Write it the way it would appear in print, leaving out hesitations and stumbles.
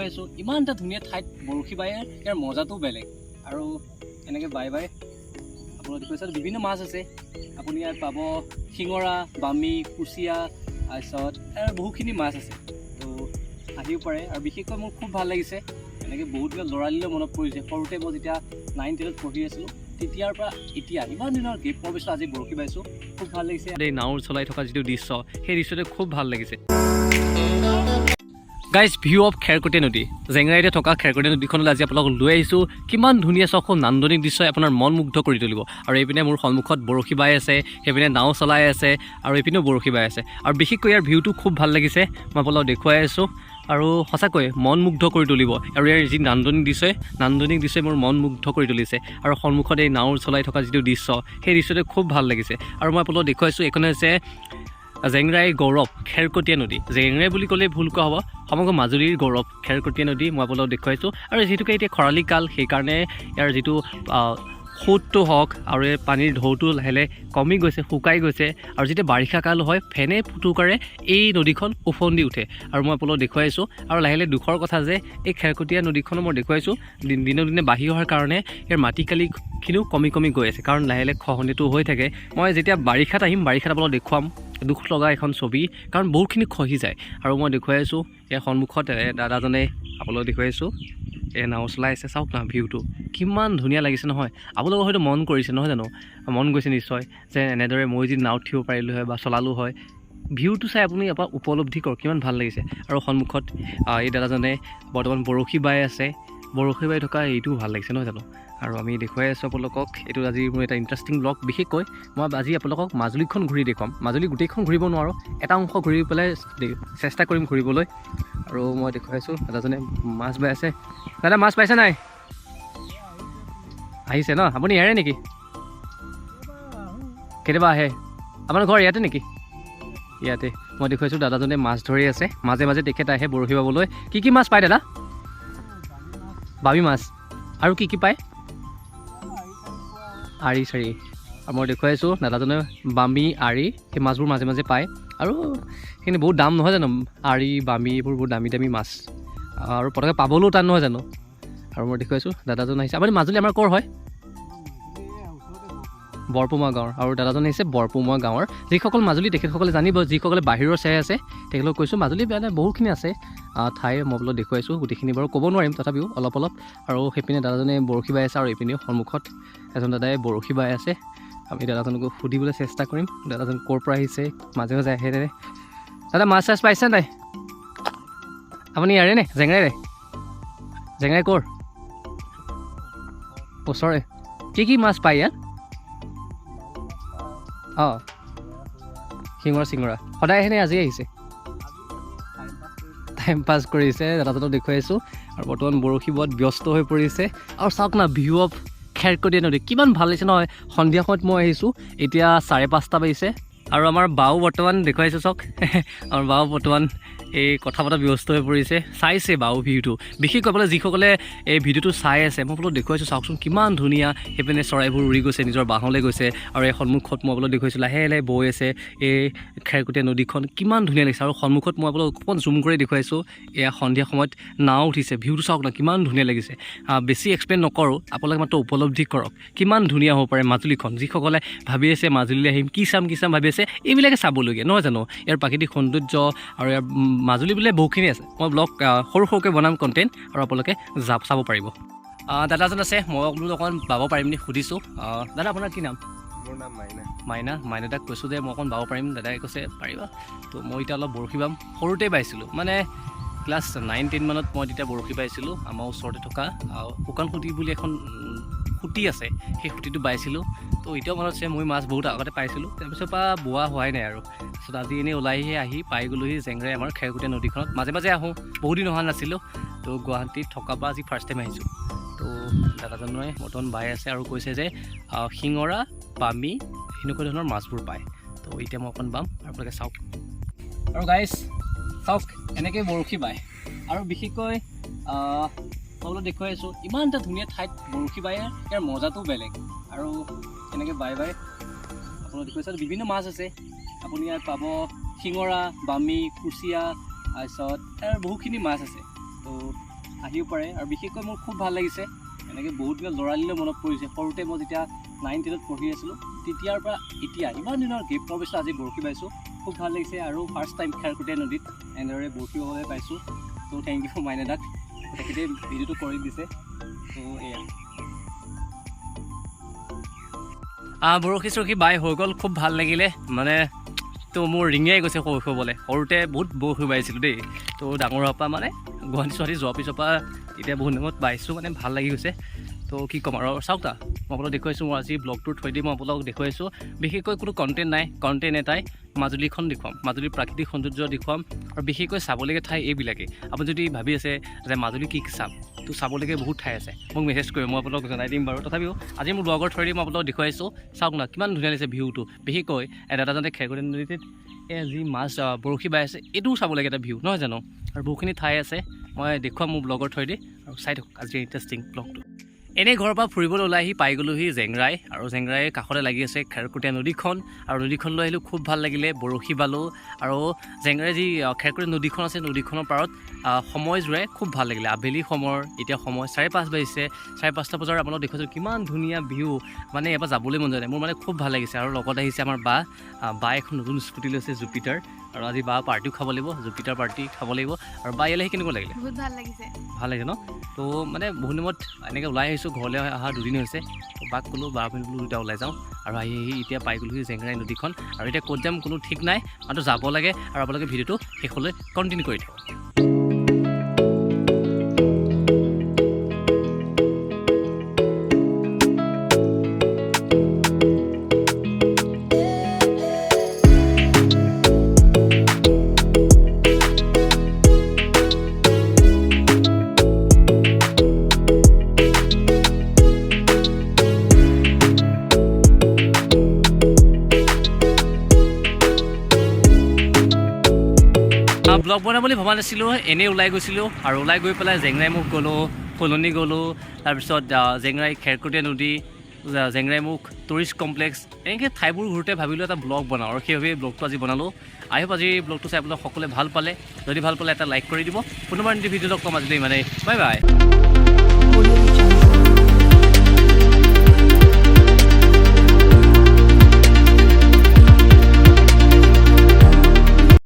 দেখুৱাইছোঁ ইমান এটা ধুনীয়া ঠাইত বৰশী বাই ইয়াৰ মজাটো বেলেগ আৰু এনেকৈ বাই আপোনালোকে দেখুৱাইছে বিভিন্ন মাছ আছে আপুনি ইয়াত পাব শিঙৰা বামি কুচিয়া তাৰপিছত বহুখিনি মাছ আছে তো আহিব পাৰে আৰু বিশেষকৈ মোৰ খুব ভাল লাগিছে এনেকৈ বহুত দিনত ল'ৰালিলৈ মনত পৰিছে সৰুতে মই যেতিয়া 9-10ত পঢ়ি আছিলোঁ তেতিয়াৰ পৰা এতিয়া ইমান দিনৰ গেপ পোৱাৰ পিছত আজি বৰশী বাইছোঁ খুব ভাল লাগিছে এই নাৱৰ চলাই থকা যিটো দৃশ্য সেই দৃশ্যটো খুব ভাল লাগিছে গাইজ ভিউ অফ খেৰকটীয়া নদী জেংৰাইতে থকা খেৰকটীয়া নদীখনলৈ আজি আপোনালোকক লৈ আহিছোঁ কিমান ধুনীয়া চখ নান্দনিক দৃশ্যই আপোনাৰ মন মুগ্ধ কৰি তুলিব আৰু এইপিনে মোৰ সন্মুখত বৰশী বাই আছে সেইপিনে নাও চলাই আছে আৰু এইপিনেও বৰশী বাই আছে আৰু বিশেষকৈ ইয়াৰ ভিউটো খুব ভাল লাগিছে মই আপোনালোকক দেখুৱাই আছোঁ আৰু সঁচাকৈ মন মুগ্ধ কৰি তুলিব আৰু ইয়াৰ যি নান্দনিক দৃশ্যই মোৰ মন মুগ্ধ কৰি তুলিছে আৰু সন্মুখত এই নাও চলাই থকা যিটো দৃশ্য সেই দৃশ্যটো খুব ভাল লাগিছে আৰু মই আপোনালোকক দেখুৱাইছোঁ এইখন হৈছে জেংৰাই গৌৰৱ খেৰকটীয়া নদী জেংৰাই বুলি ক'লে ভুল কোৱা হ'ব সমগ্ৰ মাজুলীৰ গৌৰৱ খেৰকটীয়া নদী মই আপোনালোকক দেখুৱাইছোঁ আৰু যিহেতুকে এতিয়া খৰালি কাল সেইকাৰণে ইয়াৰ যিটো সোঁতটো হওক আৰু এই পানীৰ ঢৌটো লাহে লাহে কমি গৈছে শুকাই গৈছে আৰু যেতিয়া বাৰিষা কাল হয় ফেনে ফুটুকাৰে এই নদীখন ওফন্দি উঠে আৰু মই আপোনালোকক দেখুৱাইছোঁ আৰু লাহে লাহে দুখৰ কথা যে এই খেৰকটীয়া নদীখনো মই দেখুৱাইছোঁ দিনক দিনে বাঢ়ি অহাৰ কাৰণে ইয়াৰ মাটিকালিখিনিও কমি কমি গৈ আছে কাৰণ লাহে লাহে খহনীয়াটো হৈ থাকে মই যেতিয়া বাৰিষাত আহিম বাৰিষাত আপোনালোকক দেখুৱাম দুখ লগা এখন ছবি কাৰণ বহুতখিনি খহি যায় আৰু মই দেখুৱাই আছোঁ ইয়াৰ সন্মুখত দাদাজনে আপোনালোকক দেখুৱাইছোঁ নাও চলাই আছে চাওক না ভিউটো কিমান ধুনীয়া লাগিছে নহয় আপোনালোকৰ হয়তো মন কৰিছে নহয় জানো মন গৈছে নিশ্চয় যে এনেদৰে মই যদি নাওত থিব পাৰিলোঁ হয় বা চলালোঁ হয় ভিউটো চাই আপুনি এবাৰ উপলব্ধি কৰক কিমান ভাল লাগিছে আৰু সন্মুখত এই দাদাজনে বৰ্তমান বৰশী বাই আছে বৰশী বাই থকা এইটোও ভাল লাগিছে নহয় জানো আৰু আমি দেখুৱাই আছোঁ আপোনালোকক এইটো আজি মোৰ এটা ইণ্টাৰেষ্টিং ব্লগ বিশেষকৈ মই আজি আপোনালোকক মাজুলীখন ঘূৰি দেখুৱাম মাজুলী গোটেইখন ঘূৰিব নোৱাৰোঁ এটা অংশ ঘূৰি পেলাই চেষ্টা কৰিম ঘূৰিবলৈ আৰু মই দেখুৱাইছোঁ দাদাজনে মাছ বাই আছে দাদা মাছ পাইছে নাই আহিছে ন আপুনি ইয়াৰে নেকি কেতিয়াবা আহে আপোনাৰ ঘৰ ইয়াতে নেকি ইয়াতে মই দেখুৱাইছোঁ দাদাজনে মাছ ধৰি আছে মাজে মাজে তেখেত আহে বৰশী বাবলৈ কি মাছ পায় দাদা বামি মাছ আৰু কি পায় আৰি চাৰি আৰু মই দেখুৱাইছোঁ দাদাজনে বামি আৰি সেই মাছবোৰ মাজে মাজে পায় আৰু সেইখিনি বহুত দাম নহয় জানো আৰি বামি এইবোৰ বহুত দামী দামী মাছ আৰু পটককৈ পাবলৈও টান নহয় জানো আৰু মই দেখুৱাইছোঁ দাদাজন আহিছে আপুনি মাজুলী আমাৰ ক'ৰ হয় বৰপুমা গাঁৱৰ আৰু দাদাজন আহিছে বৰপুমা গাঁৱৰ যিসকল মাজুলী তেখেতসকলে জানিব যিসকলে বাহিৰৰ চাই আছে তেখেতলোকক কৈছোঁ মাজুলী মানে বহুতখিনি আছে ঠাই মই বোলো দেখুৱাইছোঁ গোটেইখিনি বাৰু ক'ব নোৱাৰিম তথাপিও অলপ আৰু সেইপিনে দাদাজনে বৰশী বাই আছে আৰু এইপিনেও সন্মুখত এজন দাদাই বৰশী বাই আছে আমি দাদাজনক সুধিবলৈ চেষ্টা কৰিম দাদাজন ক'ৰ পৰা আহিছে মাজে মাজে আহে দাদা মাছ চাছ পাইছে নাই আপুনি ইয়াৰে নে জেংৰাই ক'ৰ ওচৰে কি মাছ পায় ইয়াত অঁ শিঙৰা সদায় আহেনে আজি আহিছে টাইম পাছ কৰিছে দাদাজনক দেখুৱাইছোঁ আৰু বৰ্তমান বৰশী বোৱাত ব্যস্ত হৈ পৰিছে আৰু চাওক না ভিউ অফ খেৰকটীয়া নদী কিমান ভাল লাগিছে নহয় সন্ধিয়া সময়ত মই আহিছোঁ এতিয়া 5:30 বাজিছে আৰু আমাৰ বাও বৰ্তমান দেখুৱাইছোঁ চাওক আমাৰ বাও বৰ্তমান এই কথা পতা ব্যস্ত হৈ পৰিছে চাইছে বাও ভিউটো বিশেষকৈ আপোনাৰ যিসকলে এই ভিডিঅ'টো চাই আছে মই আপোনালোকক দেখুৱাইছোঁ চাওকচোন কিমান ধুনীয়া সেইপিনে চৰাইবোৰ উৰি গৈছে নিজৰ বাহলৈ গৈছে আৰু এই সন্মুখত মই আপোনালোকক দেখুৱাইছোঁ লাহে লাহে বৈ আছে এই খেৰকটীয়া নদীখন কিমান ধুনীয়া লাগিছে আৰু সন্মুখত মই আপোনালোকক অকণমান জুম কৰি দেখুৱাইছোঁ এয়া সন্ধিয়া সময়ত নাও উঠিছে ভিউটো চাওক না কিমান ধুনীয়া লাগিছে বেছি এক্সপ্লেইন নকৰোঁ আপোনালোকে মাত্ৰ উপলব্ধি কৰক কিমান ধুনীয়া হ'ব পাৰে মাজুলীখন যিসকলে ভাবি আছে মাজুলীলৈ আহিম কি চাম ভাবি আছে এইবিলাকে চাবলগীয়া নহয় জানো ইয়াৰ প্ৰাকৃতিক সৌন্দৰ্য আৰু ইয়াৰ মাজুলী বুলিলে বহুতখিনি আছে মই ব্লগ সৰুকৈ বনাম কণ্টেণ্ট আৰু আপোনালোকে চাব পাৰিব দাদাজন আছে মই বোলো অকণমান বাব পাৰিম নি সুধিছোঁ দাদা আপোনাৰ কি নাম মোৰ নাম মাইনা দাক কৈছোঁ যে মই অকণ বাব পাৰিম দাদাই কৈছে পাৰিবা তো মই এতিয়া অলপ বৰশী বাম সৰুতে বাইছিলোঁ মানে ক্লাছ 9-10 মানত মই তেতিয়া বৰশী বাইছিলোঁ আমাৰ ওচৰতে থকা শুকান সুঁতি বুলি এখন সুঁতি আছে সেই সুঁতিটো বাইছিলোঁ তো এতিয়াও মনত আছে মই মাছ বহুত আগতে পাইছিলোঁ তাৰপিছৰ পৰা বোৱা হোৱাই নাই আৰু তাৰপিছত আজি এনেই ওলাইহে আহি পাই গ'লোহি জেংৰাই আমাৰ খেৰকটীয়া নদীখনত মাজে মাজে আহোঁ বহুত দিন অহা নাছিলোঁ তো গুৱাহাটীত থকাৰ পৰা আজি ফাৰ্ষ্ট টাইম আহিছোঁ তো দাদাজনে বৰ্তমান বাই আছে আৰু কৈছে যে শিঙৰা বামি এনেকুৱা ধৰণৰ মাছবোৰ পায় তো এতিয়া মই অকণ বাম আপোনালোকে চাওক আৰু গাইজ চাওক এনেকৈ বৰশী বায় আৰু বিশেষকৈ সকলো দেখুৱাই আছোঁ ইমান এটা ধুনীয়া ঠাইত বৰশী বাই ইয়াৰ মজাটো বেলেগ আৰু এনেকৈ বাই আপোনালোকে দেখুৱাইছে বিভিন্ন মাছ আছে আপুনি ইয়াত পাব শিঙৰা বামি কুচিয়া তাৰপিছত বহুখিনি মাছ আছে তো আহিব পাৰে আৰু বিশেষকৈ মোৰ খুব ভাল লাগিছে এনেকৈ বহুত দিনৰ ল'ৰালিলৈ মনত পৰিছে সৰুতে মই যেতিয়া 9-10ত পঢ়ি আছিলোঁ তেতিয়াৰ পৰা এতিয়া ইমান দিনৰ গেপ পোৱাৰ পিছত আজি বৰশী বাইছোঁ খুব ভাল লাগিছে আৰু ফাৰ্ষ্ট টাইম খেৰকুটীয়া নদীত এনেদৰে বৰশী বাবলৈ পাইছোঁ ত' থেংক ইউ মাইনাদাক তেখেতে ভিডিঅ'টো কৰি দিছে ত' এয়া বৰশী চৰশী বাই হৈ গ'ল খুব ভাল লাগিলে মানে তো মোৰ ৰিঙিয়াই গৈছে শৈশৱলৈ সৰুতে বহুত বৰশী বাইছিলোঁ দেই তো ডাঙৰ হোৱাৰ পৰা মানে গুৱাহাটী যোৱাৰ পিছৰ পৰা এতিয়া বহুত দিনত বাইছোঁ মানে ভাল লাগি গৈছে তো কি ক'ম আৰু চাওক তা মই আপোনালোক দেখুৱাইছোঁ মোৰ আজি ব্লগটোৰ থ্ৰুৱেদি মই আপোনালোক দেখুৱাইছোঁ বিশেষকৈ কোনো কণ্টেণ্ট নাই কণ্টেণ্ট এটাই মাজুলীখন দেখুৱাম মাজুলীৰ প্ৰাকৃতিক সৌন্দৰ্য দেখুৱাম আৰু বিশেষকৈ চাবলগীয়া ঠাই এইবিলাকেই আপুনি যদি ভাবি আছে যে মাজুলী কি চাম তো চাবলগীয়া বহুত ঠাই আছে মোক মেছেজ কৰিম মই আপোনালোক জনাই দিম বাৰু তথাপিও আজি মোৰ ব্লগৰ থ্ৰুৱেদি মই আপোনালোক দেখুৱাইছোঁ চাওক না কিমান ধুনীয়া লাগিছে ভিউটো বিশেষকৈ দাদাজনে খেৰকুটীয়া নদীত যি মাছ বৰশী বাই আছে এইটোও চাবলগীয়া এটা ভিউ নহয় জানো আৰু বহুখিনি ঠাই আছে মই দেখুৱাম মোৰ ব্লগৰ থ্ৰুৱেদি আৰু চাই থাকক আজিৰ ইণ্টাৰেষ্টিং ব্লগটো এনেই ঘৰৰ পৰা ফুৰিবলৈ ওলাই আহি পাই গ'লোহি জেংৰাই আৰু জেংৰাই কাষতে লাগি আছে খেৰকুটীয়া নদীখন আৰু নদীখনলৈ আহিলোঁ খুব ভাল লাগিলে বৰশী বালোঁ আৰু জেংৰাই যি খেৰকুটীয়া নদীখন আছে নদীখনৰ পাৰত সময় জোৰাই খুব ভাল লাগিলে আবেলি সময়ৰ এতিয়া সময় 5:30 বাজিছে 5:30 বজাৰ আপোনালোক দেখুৱাইছোঁ কিমান ধুনীয়া ভিউ মানে এবাৰ যাবলৈ মন যায় মোৰ মানে খুব ভাল লাগিছে আৰু লগত আহিছে আমাৰ বা এখন নতুন স্কুটি লৈছে জুপিটাৰ আৰু আজি বা পাৰ্টিও খাব লাগিব জুপিটাৰ পাৰ্টি খাব লাগিব আৰু বা ইয়ালৈ আহি কেনেকুৱা লাগিলে বহুত ভাল লাগিছে ভাল লাগিছে ন তো মানে বহুত দিনত এনেকৈ ওলাই আহিছোঁ ঘৰলৈ অহা 2 দিন হৈছে তো বাক ক'লোঁ বা বোলো দুটা ওলাই যাওঁ আৰু আহি এতিয়া পাই গ'লোহি জেংৰাই নদীখন আৰু এতিয়া ক'ত যাম কোনো ঠিক নাই মাত্ৰ যাব লাগে আৰু আপোনালোকে ভিডিঅ'টো শেষলৈ কণ্টিনিউ কৰি থাকক ব্লগ বনাম বুলি ভবা নাছিলোঁ এনেই ওলাই গৈছিলোঁ আৰু ওলাই গৈ পেলাই জেংৰাইমুখ গ'লোঁ কলনি গ'লোঁ তাৰপিছত জেংৰাই খেৰকুটীয়া নদী জেংৰাইমুখ টুৰিষ্ট কমপ্লেক্স এনেকৈ ঠাইবোৰ ঘূৰোঁতে ভাবিলোঁ এটা ব্লগ বনাওঁ আৰু সেইবাবে ব্লগটো আজি বনালোঁ আই হোপ আজি ব্লগটো চাই আপোনালোক সকলোৱে ভাল পালে যদি ভাল পালে এটা লাইক কৰি দিব কোনোবা এটি ভিডিঅ' লগ পাম আজিলৈ মানে বাই বাই